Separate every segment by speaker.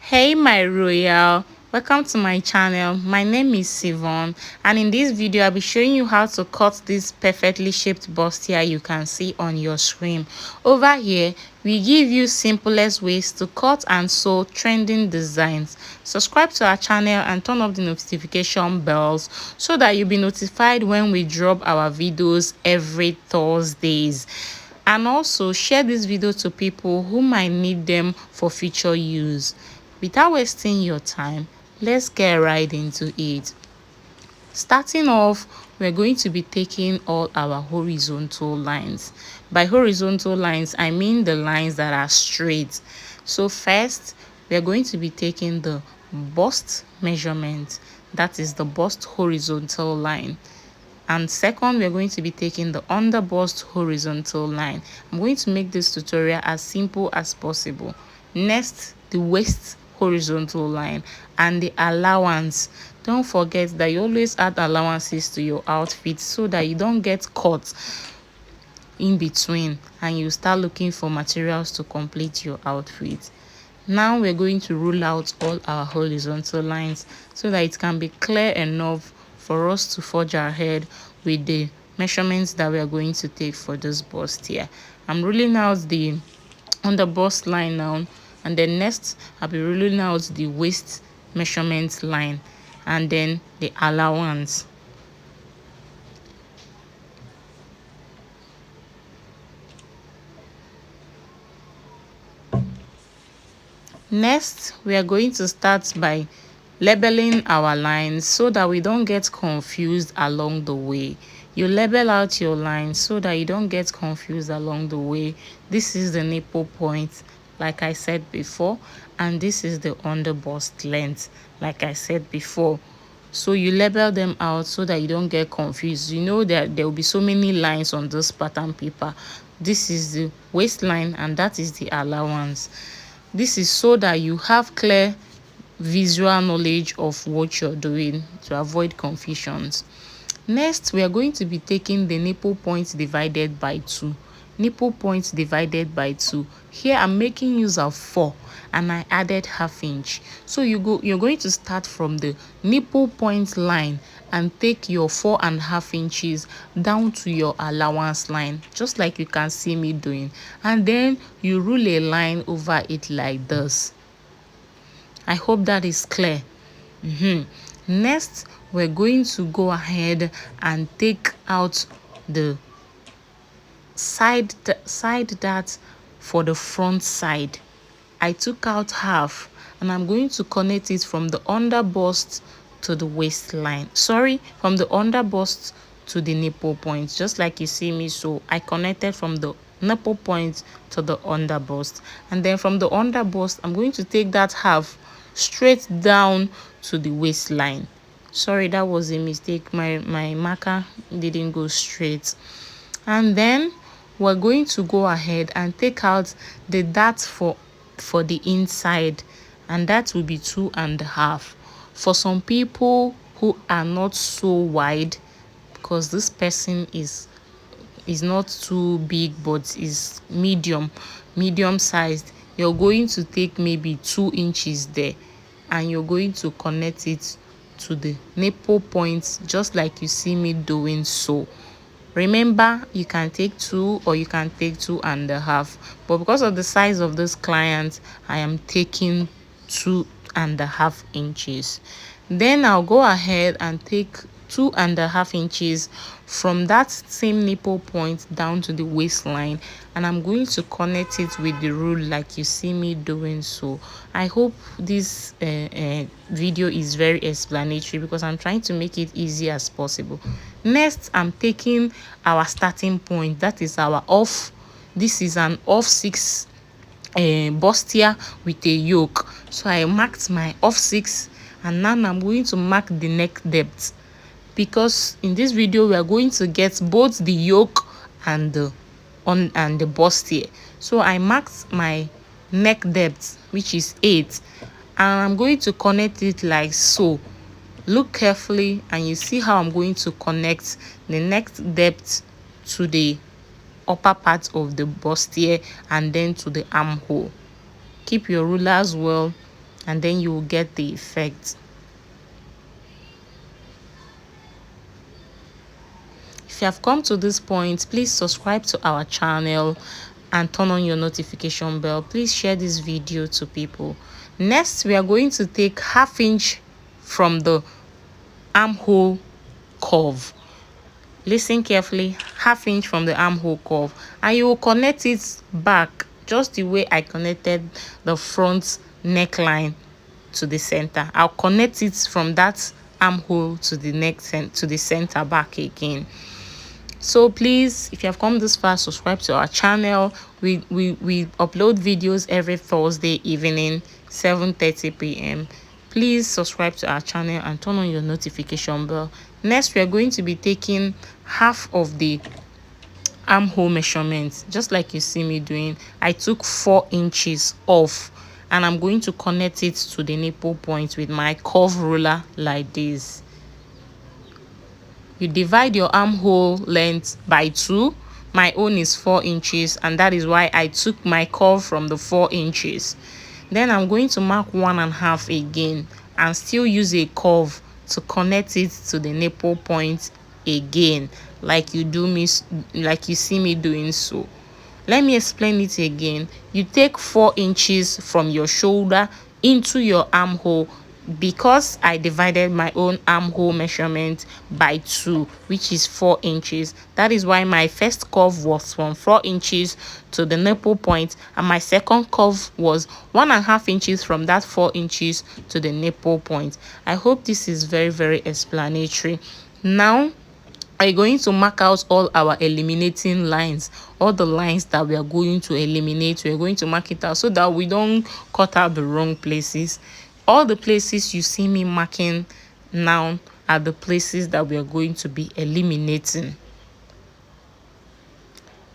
Speaker 1: Hey my royal, welcome to my channel. My name is Sivon, and in this video I'll be showing you how to cut this perfectly shaped bustier you can see on your screen. Over here we give you simplest ways to cut and sew trending designs. Subscribe to our channel and turn off the notification bells so that you'll be notified when we drop our videos every Thursdays. And also share this video to people who might need them for future use. Without wasting your time, let's get right into it. Starting off, we're going to be taking all our horizontal lines. By horizontal lines, I mean the lines that are straight. So first, we're going to be taking the bust measurement, that is the bust horizontal line. And second, we're going to be taking the under bust horizontal line. I'm going to make this tutorial as simple as possible. Next, the waist horizontal line and the allowance. Don't forget that you always add allowances to your outfit so that you don't get caught in between and you start looking for materials to complete your outfit. Now we're going to rule out all our horizontal lines so that it can be clear enough for us to forge ahead with the measurements that we are going to take for this bust here. I'm ruling out the on the bust line now, and then next I'll be ruling out the waist measurement line and then the allowance. Next, we are going to start by labeling our lines so that we don't get confused along the way. You label out your lines so that you don't get confused along the way. This is the nipple point, like I said before, and this is the under bust length, like I said before. So you label them out so that you don't get confused. You know that there will be so many lines on this pattern paper. This is the waistline and that is the allowance. This is so that you have clear visual knowledge of what you're doing to avoid confusions. Next, we are going to be taking the nipple points divided by 2. Nipple points divided by 2. Here I'm making use of 4 and I added ½ inch. So you're going to start from the nipple point line and take your 4½ inches down to your allowance line, just like you can see me doing, and then you rule a line over it like this. I hope that is clear. Next, we're going to go ahead and take out the side that for the front side. I took out half and I'm going to connect it from the under bust to the waistline. Sorry, from the under bust to the nipple point, just like you see me. So I connected from the nipple point to the under bust, and then from the under bust I'm going to take that half straight down to the waistline. Sorry, that was a mistake. My marker didn't go straight. And then we're going to go ahead and take out the dart for the inside, and that will be 2½. For some people who are not so wide, because this person is not too big but is medium sized, you're going to take maybe 2 inches there and you're going to connect it to the nipple points, just like you see me doing so. Remember, you can take 2 or you can take 2½, but because of the size of this client, I am taking 2½ inches. Then I'll go ahead and take 2½ inches from that same nipple point down to the waistline, and I'm going to connect it with the rule like you see me doing so. I hope this video is very explanatory because I'm trying to make it easy as possible. Next, I'm taking our starting point, that is our off. This is an off 6 bustier with a yoke. So I marked my off 6, and now I'm going to mark the neck depth, because in this video we are going to get both the yoke and the bustier. So I marked my neck depth, which is 8, and I'm going to connect it like so. Look carefully and you see how I'm going to connect the neck depth to the upper part of the bustier and then to the armhole. Keep your rulers well and then you will get the effect. If you have come to this point, please subscribe to our channel and turn on your notification bell. Please share this video to people. Next, we are going to take 1/2 inch from the armhole curve. Listen carefully, 1/2 inch from the armhole curve, and you will connect it back just the way I connected the front neckline to the center. I'll connect it from that armhole to the neck to the center back again. So please, if you have come this far, subscribe to our channel. We upload videos every Thursday evening, 7:30 p.m. Please subscribe to our channel and turn on your notification bell. Next, we are going to be taking half of the armhole measurement, just like you see me doing. I took 4 inches off, and I'm going to connect it to the nipple point with my curve ruler like this. You divide your armhole length by 2. My own is 4 inches, and that is why I took my curve from the 4 inches. Then I'm going to mark 1.5 again and still use a curve to connect it to the nipple point again, like you see me doing so. Let me explain it again. You take 4 inches from your shoulder into your armhole, because I divided my own armhole measurement by 2, which is 4 inches. That is why my first curve was from 4 inches to the nipple point, and my second curve was 1.5 inches from that 4 inches to the nipple point. I hope this is very, very explanatory. Now, are going to mark out all our eliminating lines, all the lines that we are going to eliminate. We're going to mark it out so that we don't cut out the wrong places. All the places you see me marking now are the places that we are going to be eliminating,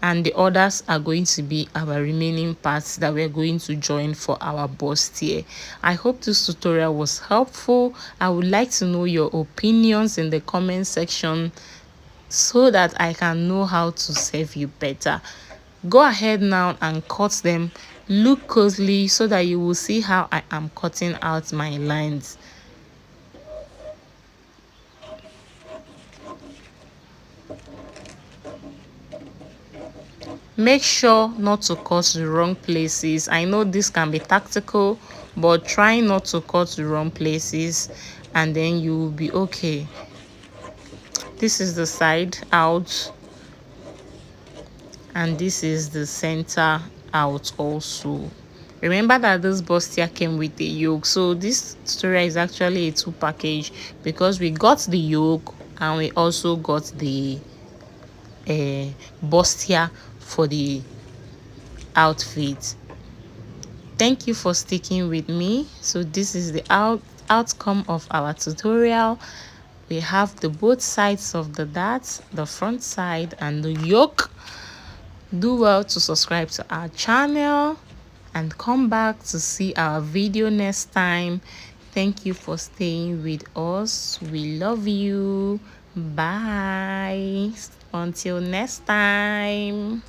Speaker 1: and the others are going to be our remaining parts that we're going to join for our bustier. I hope this tutorial was helpful. I would like to know your opinions in the comment section so that I can know how to serve you better. Go ahead now and cut them. Look closely so that you will see how I am cutting out my lines. Make sure not to cut the wrong places. I know this can be tactical, but try not to cut the wrong places, and then you will be okay. This is the side out, and this is the center out also. Remember that this bustier came with the yoke, so this tutorial is actually a 2 package, because we got the yoke and we also got the bustier for the outfit. Thank you for sticking with me. So this is the outcome of our tutorial. We have the both sides of the dart, the front side and the yoke. Do well to subscribe to our channel and come back to see our video next time. Thank you for staying with us. We love you. Bye. Until next time.